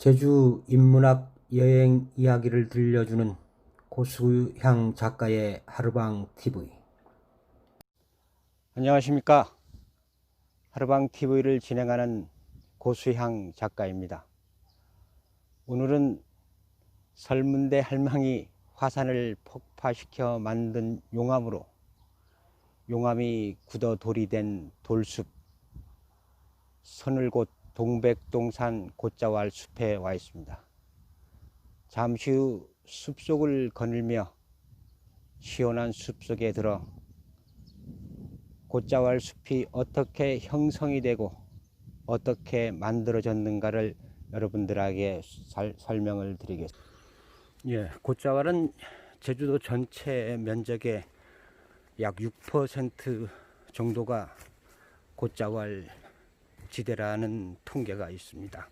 제주 인문학 여행 이야기를 들려주는 고수향 작가의 하루방 TV. 안녕하십니까. 하루방 TV를 진행하는 고수향 작가입니다. 오늘은 설문대 할망이 화산을 폭파시켜 만든 용암으로 용암이 굳어 돌이 된 돌숲 서늘곶 동백동산 곶자왈 숲에 와 있습니다. 잠시 후 숲속을 거닐며 시원한 숲속에 들어 곶자왈 숲이 어떻게 형성이 되고 어떻게 만들어졌는가를 여러분들에게 설명을 드리겠습니다. 곶자왈은 제주도 전체 면적의 약 6% 정도가 곶자왈 지대라는 통계가 있습니다.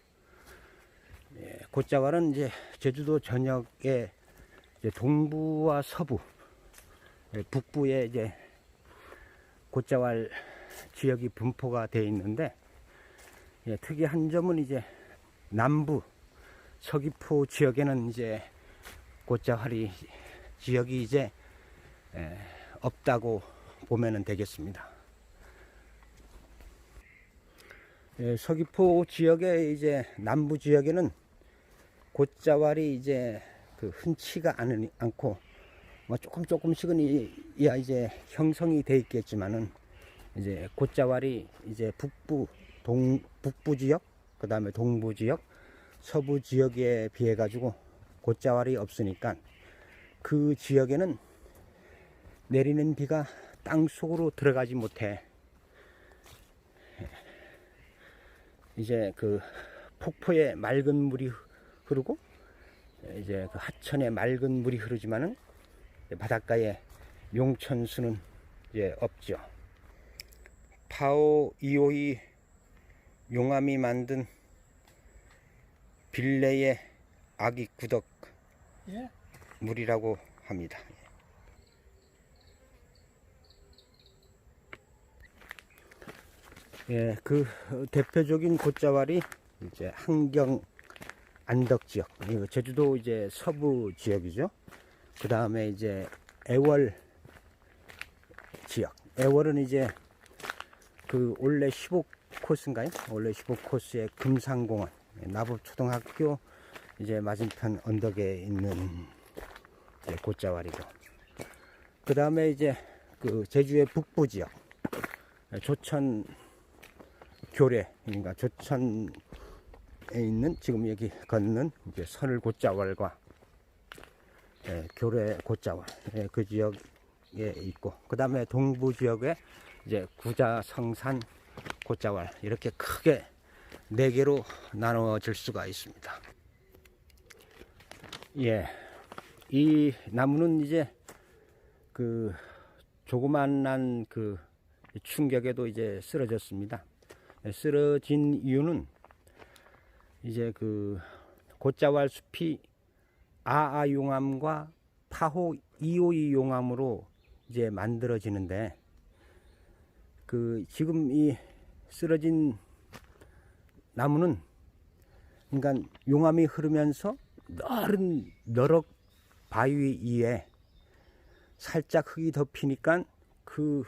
곶자왈은 이제 제주도 전역의 동부와 서부, 북부에 이제 곶자왈 지역이 분포가 되어 있는데, 특이한 점은 이제 남부 서귀포 지역에는 이제 곶자왈이 지역이 이제 없다고 보면 되겠습니다. 서귀포 지역의 이제 남부 지역에는 곶자왈이 이제 흔치가 않고 뭐 조금씩은 이제 형성이 돼 있겠지만은 이제 곶자왈이 이제 북부 지역, 그 다음에 동부 지역, 서부 지역에 비해 가지고 곶자왈이 없으니까 그 지역에는 내리는 비가 땅 속으로 들어가지 못해 이제 폭포에 맑은 물이 흐르고 이제 하천에 맑은 물이 흐르지만은 바닷가에 용천수는 이제 없죠. 파오 이오이 용암이 만든 빌레의 아기 구덕 물이라고 합니다. 그 대표적인 곶자왈이 이제 한경 안덕 지역, 제주도 이제 서부 지역이죠. 그 다음에 이제 애월 지역. 애월은 이제 올레 15코스인가요? 올레 15코스의 금산공원, 나법초등학교 이제 맞은편 언덕에 있는 곶자왈이고. 그 다음에 이제 제주의 북부 지역, 조천 교례, 그러니까 조천에 있는 지금 여기 걷는 이제 서늘 곶자왈과 교례 곶자왈 그 지역에 있고, 그 다음에 동부 지역에 이제 구자성산 곶자왈, 이렇게 크게 4개로 나눠질 수가 있습니다. 이 나무는 이제 조그만한 충격에도 이제 쓰러졌습니다. 쓰러진 이유는 이제 곶자왈 숲이 아아용암과 파호 이오이 용암으로 이제 만들어지는데, 지금 이 쓰러진 나무는 그러니까 용암이 흐르면서 넓은 너럭 바위 위에 살짝 흙이 덮이니까 그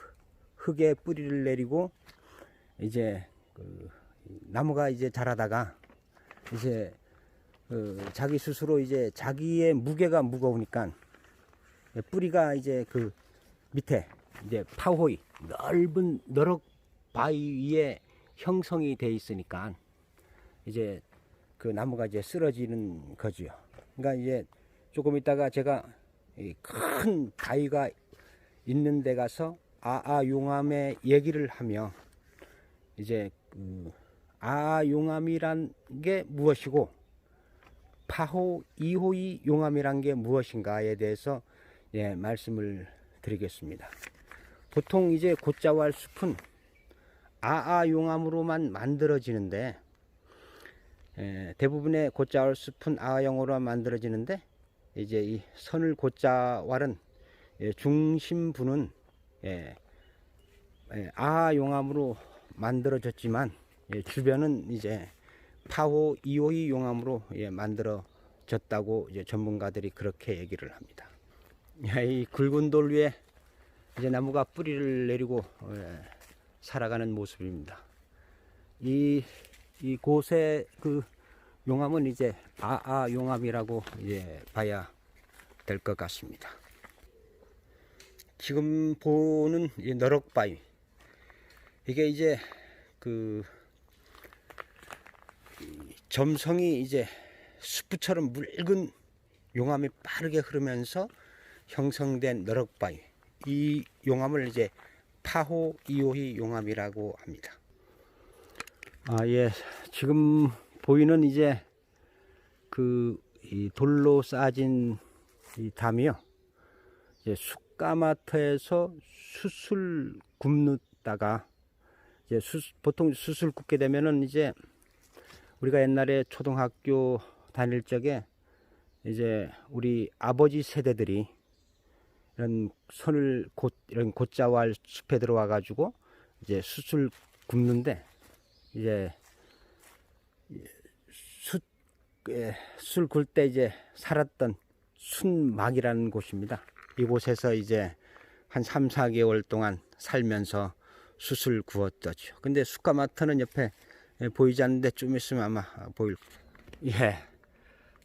흙에 뿌리를 내리고 이제 나무가 이제 자라다가 이제 자기 스스로 이제 자기의 무게가 무거우니까 뿌리가 이제 밑에 이제 파호이 넓은 너럭 바위 위에 형성이 돼 있으니까 이제 나무가 이제 쓰러지는 거지요. 그러니까 이제 조금 있다가 제가 큰 바위가 있는 데 가서 아아용암의 얘기를 하며 이제 아아용암이란 게 무엇이고 파호 이호이 용암이란 게 무엇인가에 대해서 말씀을 드리겠습니다. 보통 이제 곶자왈 숲은 아아용암으로만 만들어지는데, 대부분의 곶자왈 숲은 아아용으로만 만들어지는데, 이제 이 서늘 곶자왈은 중심부는 아아용암으로 만들어졌지만 주변은 이제 파호 2호의 용암으로 만들어졌다고 이제 전문가들이 그렇게 얘기를 합니다. 이 굵은 돌 위에 이제 나무가 뿌리를 내리고 살아가는 모습입니다. 이 곳의 그 용암은 이제 아아 용암이라고 이제 봐야 될 것 같습니다. 지금 보는 이 너럭바위, 이게 이제 그 점성이 이제 수프처럼 묽은 용암이 빠르게 흐르면서 형성된 너럭바위, 이 용암을 이제 파호 2호의 용암이라고 합니다. 지금 보이는 이제 이 돌로 쌓아진 이 담이요, 이제 숯가마터에서 숯을 굽다가 이제 보통 숯을 굽게 되면은 이제 우리가 옛날에 초등학교 다닐 적에 이제 우리 아버지 세대들이 이런 이런 곶자왈 숲에 들어와 가지고 이제 숯을 굽는데, 이제 숯을 굴 때 이제 살았던 순막이라는 곳입니다. 이곳에서 이제 한 3, 4개월 동안 살면서 숯을 구웠더죠. 근데 숯가마터는 옆에 보이지 않는데 좀 있으면 아마 보일.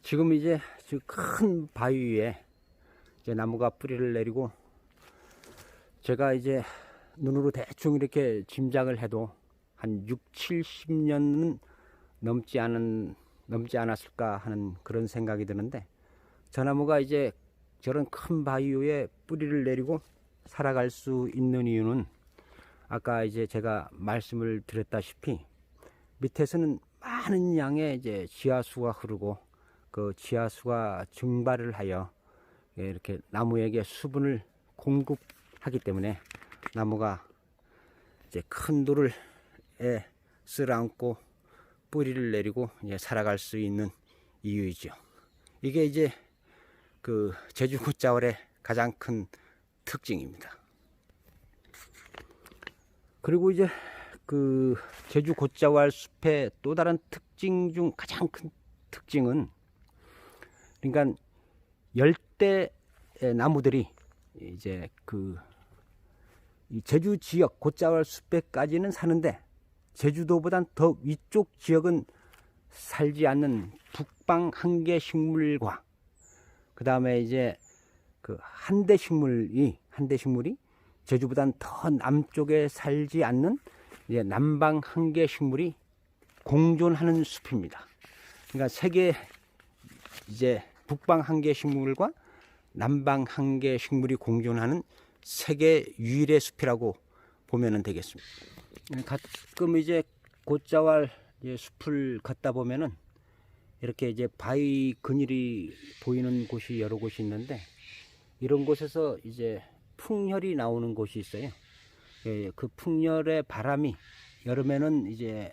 지금 이제 큰 바위 위에 이제 나무가 뿌리를 내리고, 제가 이제 눈으로 대충 이렇게 짐작을 해도 한 6, 70년은 넘지 않았을까 하는 그런 생각이 드는데, 저 나무가 이제 저런 큰 바위 위에 뿌리를 내리고 살아갈 수 있는 이유는 아까 이제 제가 말씀을 드렸다시피 밑에서는 많은 양의 이제 지하수가 흐르고 그 지하수가 증발을 하여 이렇게 나무에게 수분을 공급하기 때문에 나무가 이제 큰 돌을 쓸어안고 뿌리를 내리고 이제 살아갈 수 있는 이유이죠. 이게 이제 그 제주 곶자왈의 가장 큰 특징입니다. 그리고 이제 그 제주 곶자왈 숲의 또 다른 특징 중 가장 큰 특징은, 그러니까 열대 나무들이 이제 이 제주 지역 곶자왈 숲에까지는 사는데 제주도보단 더 위쪽 지역은 살지 않는 북방 한계 식물과 그 다음에 이제 그 한대 식물이 제주보단 더 남쪽에 살지 않는 이제 남방 한계 식물이 공존하는 숲입니다. 그러니까 세계 이제 북방 한계 식물과 남방 한계 식물이 공존하는 세계 유일의 숲이라고 보면 되겠습니다. 가끔 이제 곶자왈 숲을 걷다 보면은 이렇게 이제 바위 그늘이 보이는 곳이 여러 곳이 있는데, 이런 곳에서 이제 풍열이 나오는 곳이 있어요. 그 풍열의 바람이 여름에는 이제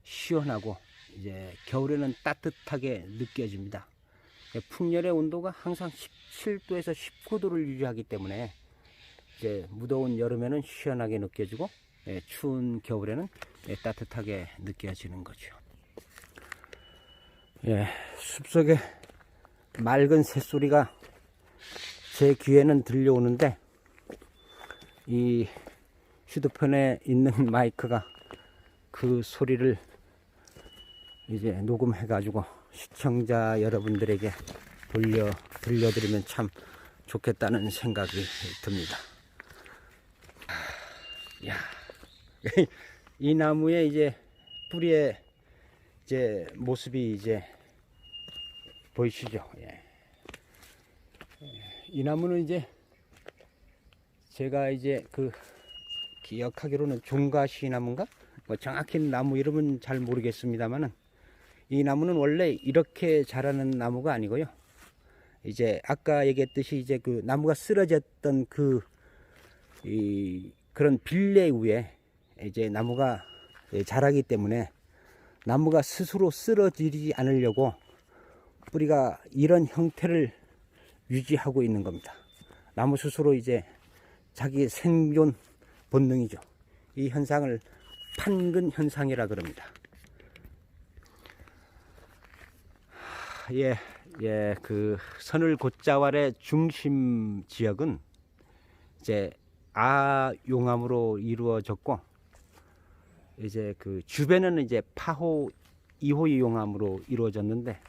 시원하고 이제 겨울에는 따뜻하게 느껴집니다. 풍열의 온도가 항상 17도에서 19도를 유지하기 때문에 이제 무더운 여름에는 시원하게 느껴지고 추운 겨울에는 따뜻하게 느껴지는 거죠. 숲속에 맑은 새소리가 제 귀에는 들려오는데, 이 휴대폰에 있는 마이크가 그 소리를 이제 녹음해 가지고 시청자 여러분들에게 들려드리면 참 좋겠다는 생각이 듭니다. 이 나무의 이제 뿌리의 이제 모습이 이제 보이시죠? 이 나무는 이제 제가 이제 기억하기로는 종가시나무인가? 뭐 정확히 나무 이름은 잘 모르겠습니다만은, 이 나무는 원래 이렇게 자라는 나무가 아니고요. 이제 아까 얘기했듯이 이제 그 나무가 쓰러졌던 그런 빌레 위에 이제 나무가 자라기 때문에 나무가 스스로 쓰러지지 않으려고 뿌리가 이런 형태를 유지하고 있는 겁니다. 나무 스스로 이제 자기 생존 본능이죠. 이 현상을 판근 현상이라 그럽니다. 그 선을 곶자왈의 중심 지역은 이제 아용암으로 이루어졌고, 이제 그 주변은 이제 파호 2호의 용암으로 이루어졌는데,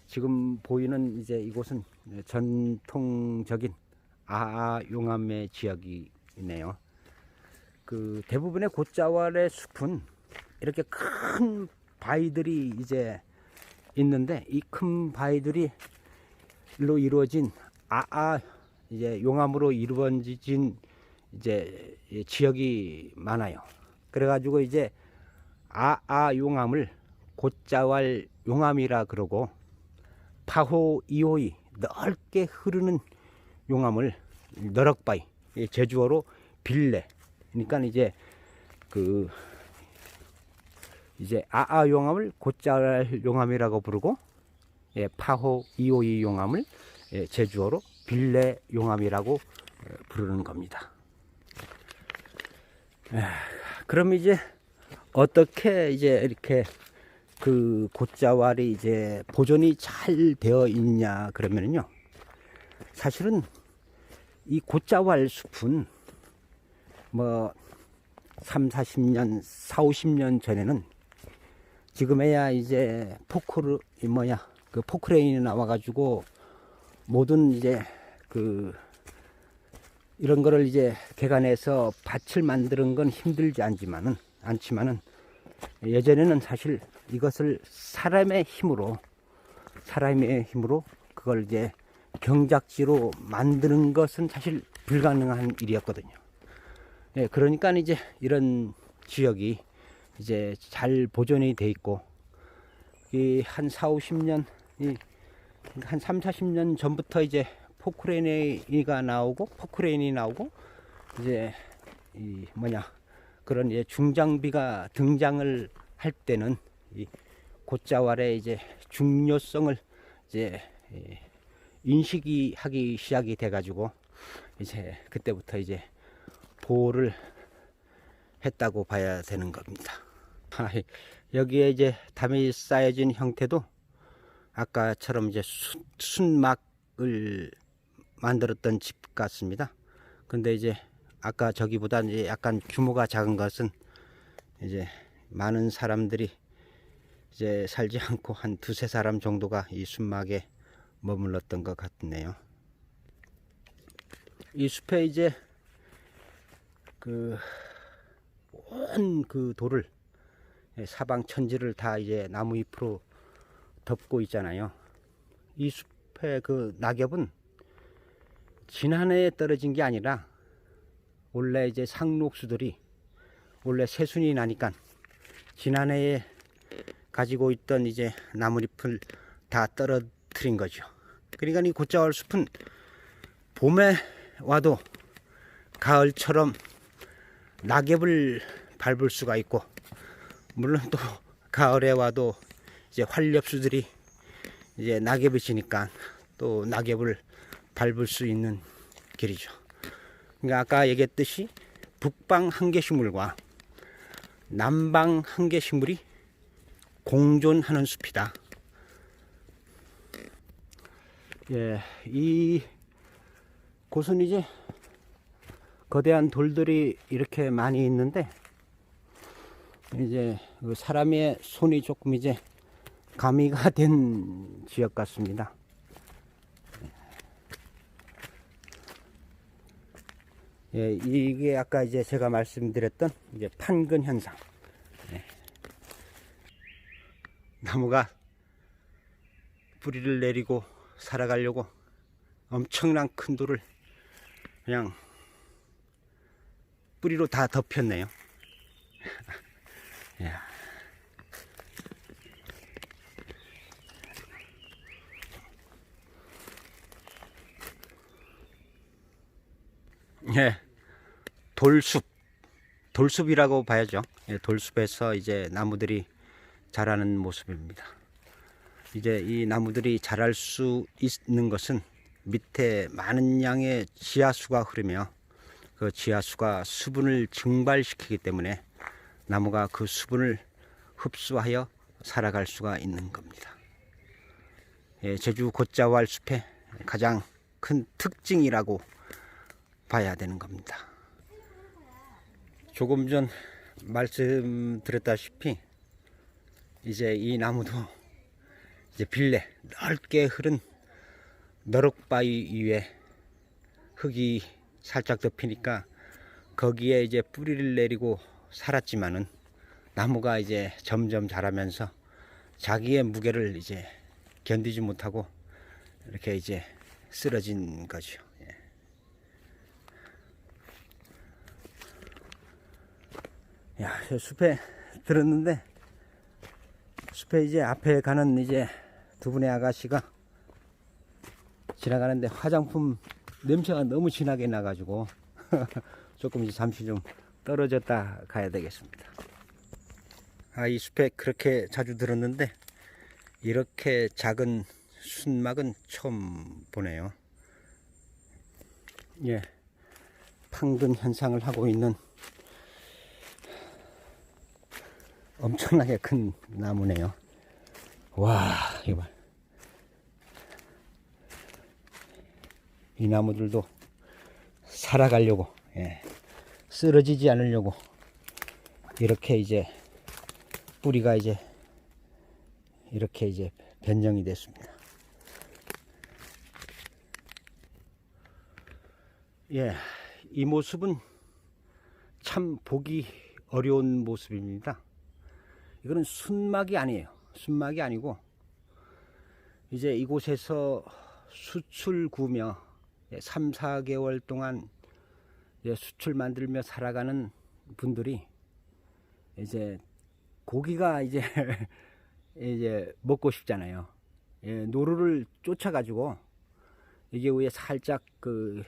지금 보이는 이제 이곳은 전통적인 용암의 지역이네요. 그 대부분의 곶자왈의 숲은 이렇게 큰 바위들이 이제 있는데, 이 큰 바위들이 로 이루어진 이제 용암으로 이루어진 이제 지역이 많아요. 그래가지고 이제 용암을 곶자왈 용암이라 그러고, 파호 2호의 넓게 흐르는 용암을 너럭바위, 제주어로 빌레, 그러니까 이제 그 이제 용암을 곶자왈 용암이라고 부르고, 파호 2호의 용암을 제주어로 빌레 용암이라고 부르는 겁니다. 그럼 이제 어떻게 이제 이렇게 그 곶자왈이 이제 보존이 잘 되어 있냐 그러면요, 사실은 이 곶자왈 숲은 뭐 30-40년, 40-50년 전에는 지금에야 이제 그 포크레인이 나와가지고 모든 이제 그 이런 거를 이제 개간해서 밭을 만드는 건 힘들지 않지만은 예전에는 사실 이것을 사람의 힘으로 그걸 이제 경작지로 만드는 것은 사실 불가능한 일이었거든요. 그러니까 이제 이런 지역이 이제 잘 보존이 돼 있고, 이 한 40-50년, 한 30-40년 전부터 이제 포크레인이 나오고 이제 그런 중장비가 등장을 할 때는 이 곶자왈의 이제 중요성을 이제 인식이 하기 시작이 돼 가지고, 이제 그때부터 이제 보호를 했다고 봐야 되는 겁니다. 여기에 이제 담이 쌓여진 형태도 아까처럼 이제 순막을 만들었던 집 같습니다. 근데 이제 아까 저기보다 이제 약간 규모가 작은 것은 이제 많은 사람들이 이제 살지 않고 한 2-3사람 정도가 이 순막에 머물렀던 것 같네요. 이 숲에 이제 온 그 돌을, 사방 천지를 다 이제 나무 잎으로 덮고 있잖아요. 이 숲의 그 낙엽은 지난해에 떨어진 게 아니라 원래 이제 상록수들이 원래 새순이 나니까 지난해에 가지고 있던 이제 나뭇잎을 다 떨어뜨린 거죠. 그러니까 이 곶자왈 숲은 봄에 와도 가을처럼 낙엽을 밟을 수가 있고, 물론 또 가을에 와도 이제 활엽수들이 이제 낙엽이 지니까 또 낙엽을 밟을 수 있는 길이죠. 그러니까 아까 얘기했듯이 북방 한계식물과 남방 한계식물이 공존하는 숲이다. 이 곳은 이제 거대한 돌들이 이렇게 많이 있는데, 이제 사람의 손이 조금 이제 가미가 된 지역 같습니다. 이게 아까 이제 제가 말씀드렸던 이제 판근 현상. 나무가 뿌리를 내리고 살아가려고 엄청난 큰 돌을 그냥 뿌리로 다 덮였네요. 돌숲이라고 봐야죠. 돌숲에서 이제 나무들이 자라는 모습입니다. 이제 이 나무들이 자랄 수 있는 것은 밑에 많은 양의 지하수가 흐르며, 그 지하수가 수분을 증발시키기 때문에 나무가 그 수분을 흡수하여 살아갈 수가 있는 겁니다. 제주 곶자왈 숲의 가장 큰 특징이라고 봐야 되는 겁니다. 조금 전 말씀드렸다시피 이제 이 나무도 이제 빌레 넓게 흐른 너럭바위 위에 흙이 살짝 덮이니까 거기에 이제 뿌리를 내리고 살았지만은 나무가 이제 점점 자라면서 자기의 무게를 이제 견디지 못하고 이렇게 이제 쓰러진 거죠. 야, 저 숲에 들었는데 숲에 이제 앞에 가는 이제 두 분의 아가씨가 지나가는데 화장품 냄새가 너무 진하게 나가지고 조금 이제 잠시 좀 떨어졌다 가야 되겠습니다. 이 숲에 그렇게 자주 들었는데 이렇게 작은 순막은 처음 보네요. 예, 팡근 현상을 하고 있는 엄청나게 큰 나무네요. 와, 이거 봐. 이 나무들도 살아가려고, 쓰러지지 않으려고 이렇게 이제 뿌리가 이제 이렇게 이제 변형이 됐습니다. 이 모습은 참 보기 어려운 모습입니다. 이거는 순막이 아니에요. 순막이 아니고 이제 이곳에서 수출 구며 3, 4개월 동안 수출 만들며 살아가는 분들이 이제 고기가 이제 이제 먹고 싶잖아요. 노루를 쫓아가지고 이게 위에 살짝 그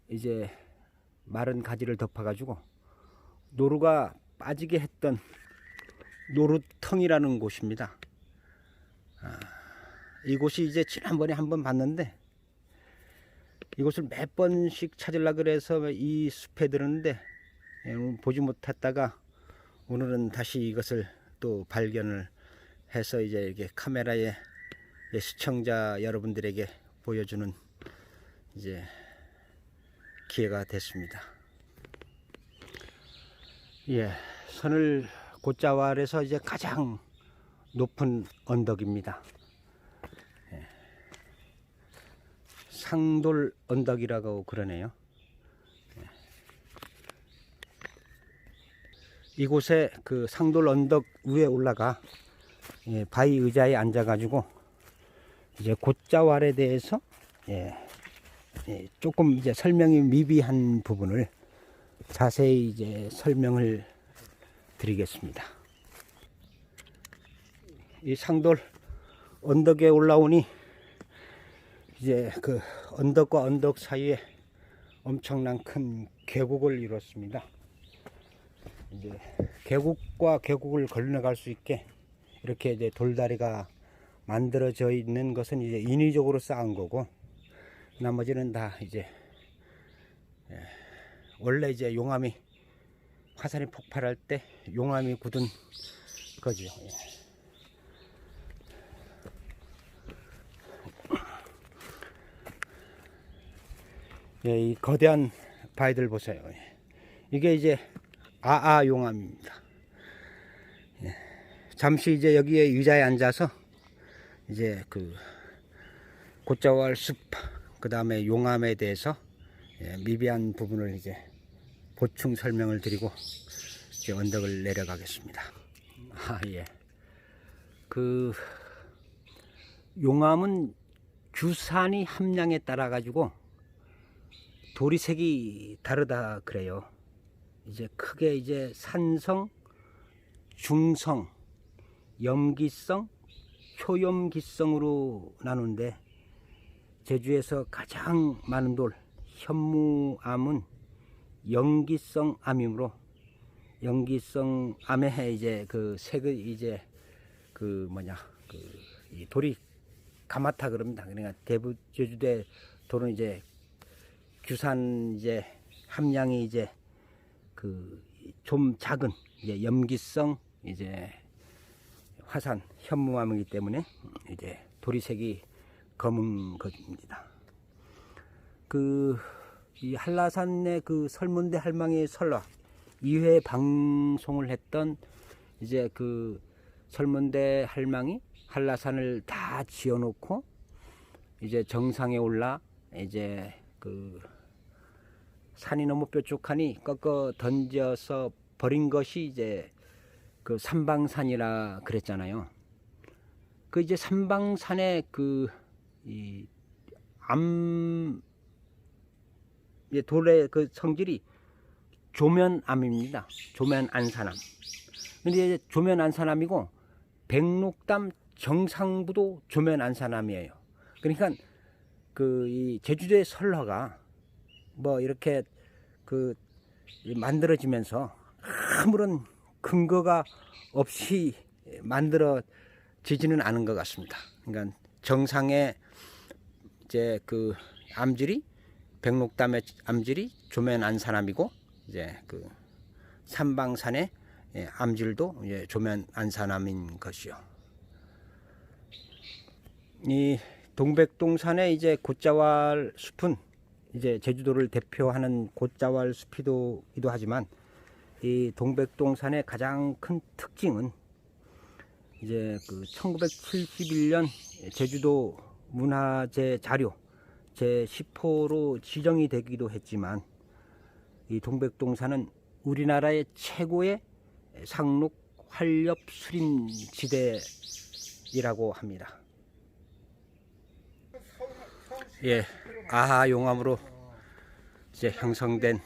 이제 마른 가지를 덮어가지고 노루가 빠지게 했던 노루텅이라는 곳입니다. 이곳이 이제 지난번에 한번 봤는데 이곳을 몇 번씩 찾으려고 그래서 이 숲에 들었는데 보지 못했다가 오늘은 다시 이것을 또 발견을 해서 이제 이렇게 카메라에 시청자 여러분들에게 보여주는 이제 기회가 됐습니다. 선을 곶자왈에서 이제 가장 높은 언덕입니다. 상돌 언덕이라고 그러네요. 이곳에 그 상돌 언덕 위에 올라가 바위 의자에 앉아가지고 이제 곶자왈에 대해서 조금 이제 설명이 미비한 부분을 자세히 이제 설명을 드리겠습니다. 이 상돌 언덕에 올라오니 이제 그 언덕과 언덕 사이에 엄청난 큰 계곡을 이뤘습니다. 이제 계곡과 계곡을 건너갈 수 있게 이렇게 이제 돌다리가 만들어져 있는 것은 이제 인위적으로 쌓은 거고, 나머지는 다 이제 원래 이제 용암이 화산이 폭발할 때 용암이 굳은 거죠. 이 거대한 바위들 보세요. 이게 이제 용암입니다. 잠시 이제 여기에 의자에 앉아서 이제 그 곶자왈 숲, 그 다음에 용암에 대해서 미비한 부분을 이제 보충 설명을 드리고 이제 언덕을 내려가겠습니다. 그 용암은 규산이 함량에 따라 가지고 돌이 색이 다르다 그래요. 이제 크게 이제 산성, 중성, 염기성, 초염기성으로 나누는데 제주에서 가장 많은 돌 현무암은 염기성 암이므로 염기성 암에 이제 그 색의 이제 그 이 돌이 가마타 그럽니다. 그러니까 대부 제주도의 돌은 이제 규산 이제 함량이 이제 그 좀 작은 이제 염기성 이제 화산 현무암이기 때문에 이제 도리색이 검은 것입니다. 이 한라산의 그 설문대 할망의 설화 2회 방송을 했던 이제 그 설문대 할망이 한라산을 다 지어놓고 이제 정상에 올라 이제 그 산이 너무 뾰족하니 꺾어 던져서 버린 것이 이제 그 삼방산이라 그랬잖아요. 그 이제 삼방산의 이 돌의 그 성질이 조면암입니다. 조면안산암. 근데 이제 조면안산암이고 백록담 정상부도 조면안산암이에요. 그러니까 이 제주도의 설화가 뭐 이렇게 만들어지면서 아무런 근거가 없이 만들어지지는 않은 것 같습니다. 그러니까 정상의 이제 그 암질이 백록담의 암질이 조면안산암이고 이제 그 삼방산의 암질도 이제 조면안산암인 것이요. 이 동백동산의 이제 곶자왈 숲은 이제 제주도를 대표하는 곶자왈 숲이기도 하지만 이 동백동산의 가장 큰 특징은 이제 그 1971년 제주도 문화재 자료 제10호로 지정이 되기도 했지만 이 동백동산은 우리나라의 최고의 상록 활렵 수림 지대이라고 합니다. 예, 아하 용암으로 이제 형성된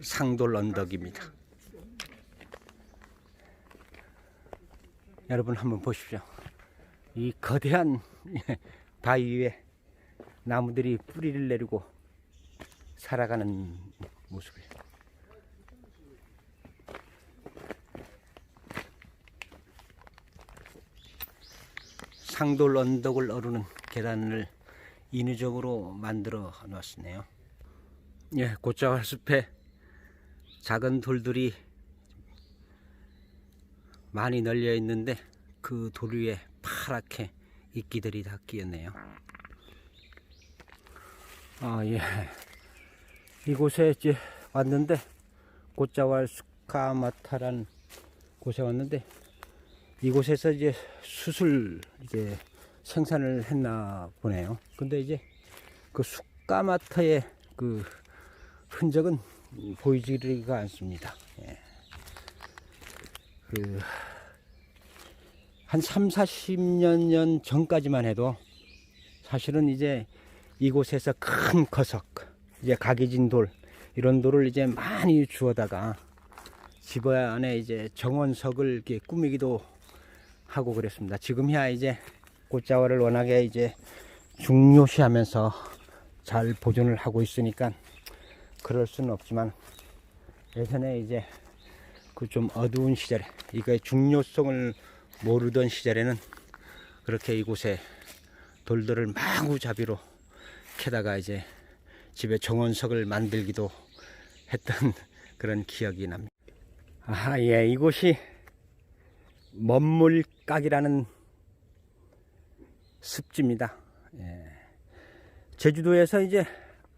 상돌 언덕입니다. 여러분 한번 보십시오. 이 거대한 바위 위에 나무들이 뿌리를 내리고 살아가는 모습을. 상돌 언덕을 오르는 계단을 인위적으로 만들어 놓았네요. 예, 곶자왈 숲에 작은 돌들이 많이 널려 있는데 그 돌 위에 파랗게 이끼들이 다 끼었네요. 예. 이곳에 이제 왔는데 곶자왈 수카마타란 곳에 왔는데 이곳에서 이제 숯을 이제 생산을 했나 보네요. 근데 이제 그 수카마타의 그 흔적은 보이지가 않습니다. 예. 한 30-40년 전까지만 해도 사실은 이제 이곳에서 큰 거석, 이제 각이진 돌, 이런 돌을 이제 많이 주워다가 집 안에 이제 정원석을 이렇게 꾸미기도 하고 그랬습니다. 지금이야 이제 곶자왈을 워낙에 이제 중요시하면서 잘 보존을 하고 있으니까 그럴 수는 없지만 예전에 이제 그 좀 어두운 시절에 이거의 중요성을 모르던 시절에는 그렇게 이곳에 돌들을 마구잡이로 캐다가 이제 집에 정원석을 만들기도 했던 그런 기억이 납니다. 예, 이곳이 먼물각이라는 습지입니다. 예. 제주도에서 이제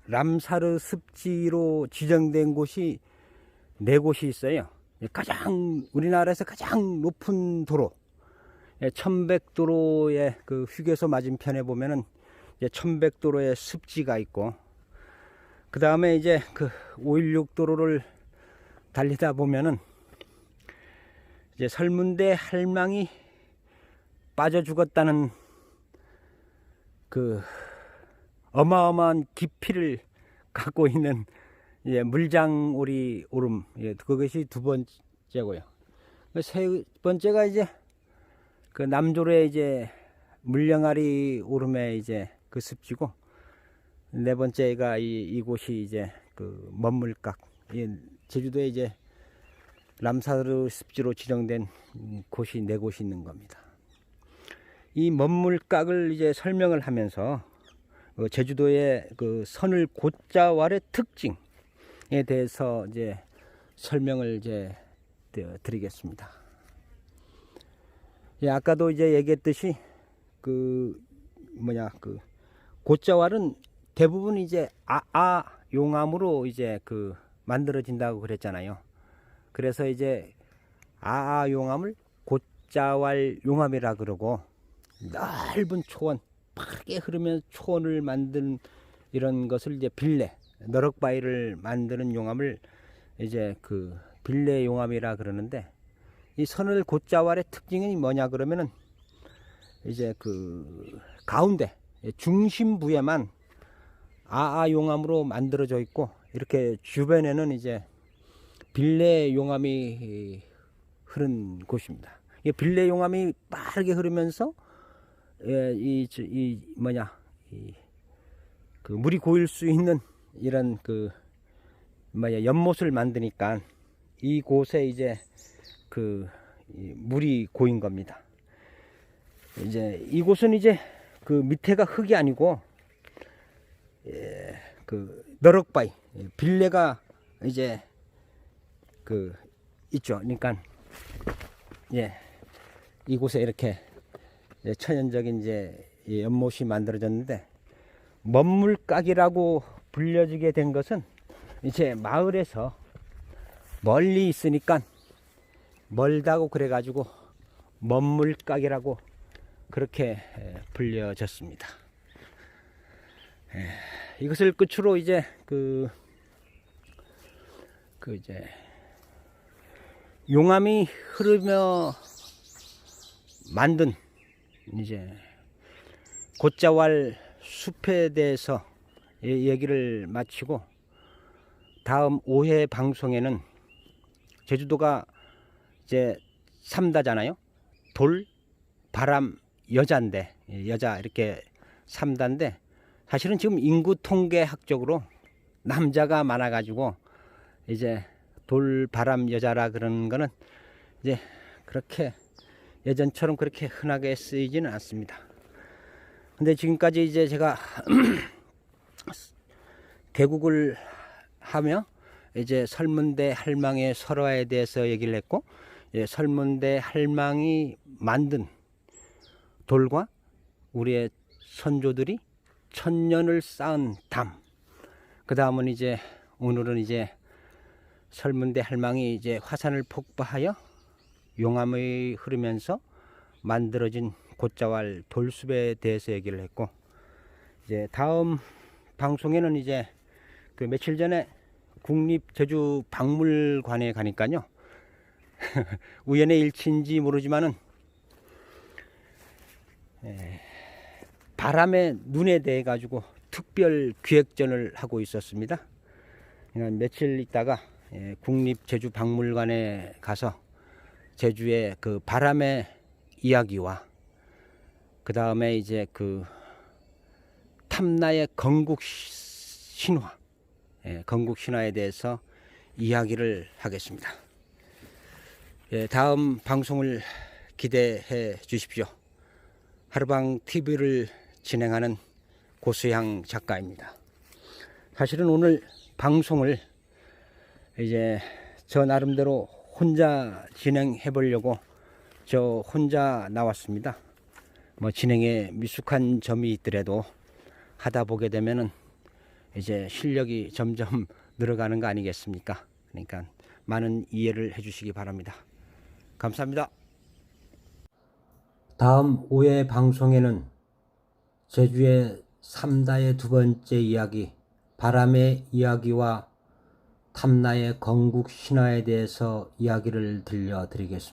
람사르 습지로 지정된 곳이 4곳이 있어요. 우리나라에서 가장 높은 도로, 천백도로의 그 휴게소 맞은편에 보면은 이제 천백도로의 습지가 있고, 그 다음에 이제 그 516 도로를 달리다 보면은 이제 설문대 할망이 빠져 죽었다는 그 어마어마한 깊이를 갖고 있는 물장오리 오름, 그것이 2번째고요. 3번째가 이제 그 남조로의 이제 물량아리 오름의 이제 그 습지고, 4번째가 이곳이 이제 그 먼물각, 제주도에 이제 람사르 습지로 지정된 곳이 4곳이 있는 겁니다. 이 먼물각을 이제 설명을 하면서 제주도의 그 선을 곶자왈의 특징에 대해서 이제 설명을 이제 드리겠습니다. 아까도 이제 얘기했듯이 그 그 곶자왈은 대부분 이제 용암으로 이제 만들어진다고 그랬잖아요. 그래서 이제 용암을 곶자왈 용암이라 그러고, 넓은 초원, 빠르게 흐르면 초원을 만든 이런 것을 이제 빌레, 너럭바위를 만드는 용암을 이제 빌레 용암이라 그러는데, 이 선을 곶자왈의 특징이 뭐냐 그러면은 이제 가운데 중심부에만 용암으로 만들어져 있고, 이렇게 주변에는 이제 빌레 용암이 흐른 곳입니다. 이 빌레 용암이 빠르게 흐르면서 물이 고일 수 있는 이런 연못을 만드니까 이곳에 이제 물이 고인 겁니다. 이제 이곳은 이제 밑에가 흙이 아니고 너럭바위 빌레가 이제 있죠. 그러니까 이곳에 이렇게 천연적인 이제 연못이 만들어졌는데, 먼물각이라고 불려지게 된 것은 이제 마을에서 멀리 있으니까 멀다고 그래가지고 먼물각이라고 그렇게 불려졌습니다. 이것을 끝으로 이제 이제 용암이 흐르며 만든 이제 곶자왈 숲에 대해서 얘기를 마치고, 다음 5회 방송에는 제주도가 이제 3다잖아요. 돌, 바람, 여자인데, 여자 이렇게 3다인데, 사실은 지금 인구 통계학적으로 남자가 많아가지고 이제 돌, 바람, 여자라 그런 거는 이제 그렇게 예전처럼 그렇게 흔하게 쓰이지는 않습니다. 근데 지금까지 이제 제가 개국을 하며 이제 설문대 할망의 설화에 대해서 얘기를 했고, 설문대 할망이 만든 돌과 우리의 선조들이 1000년을 쌓은 담, 그 다음은 이제 오늘은 이제 설문대 할망이 이제 화산을 폭파하여 용암이 흐르면서 만들어진 곶자왈 돌숲에 대해서 얘기를 했고, 이제 다음 방송에는 이제 며칠 전에 국립제주박물관에 가니까요 우연의 일치인지 모르지만은 바람의 눈에 대해 가지고 특별 기획전을 하고 있었습니다. 며칠 있다가 국립제주박물관에 가서 제주의 바람의 이야기와 그 다음에 이제 탐나의 건국 신화, 건국 신화에 대해서 이야기를 하겠습니다. 다음 방송을 기대해 주십시오. 하루방 TV를 진행하는 고수향 작가입니다. 사실은 오늘 방송을 이제 저 나름대로 혼자 진행해 보려고 저 혼자 나왔습니다. 뭐 진행에 미숙한 점이 있더라도 하다 보게 되면은 이제 실력이 점점 늘어가는 거 아니겠습니까? 그러니까 많은 이해를 해 주시기 바랍니다. 감사합니다. 다음 5회 방송에는 제주의 3다의 두 번째 이야기, 바람의 이야기와 탐나의 건국 신화에 대해서 이야기를 들려드리겠습니다.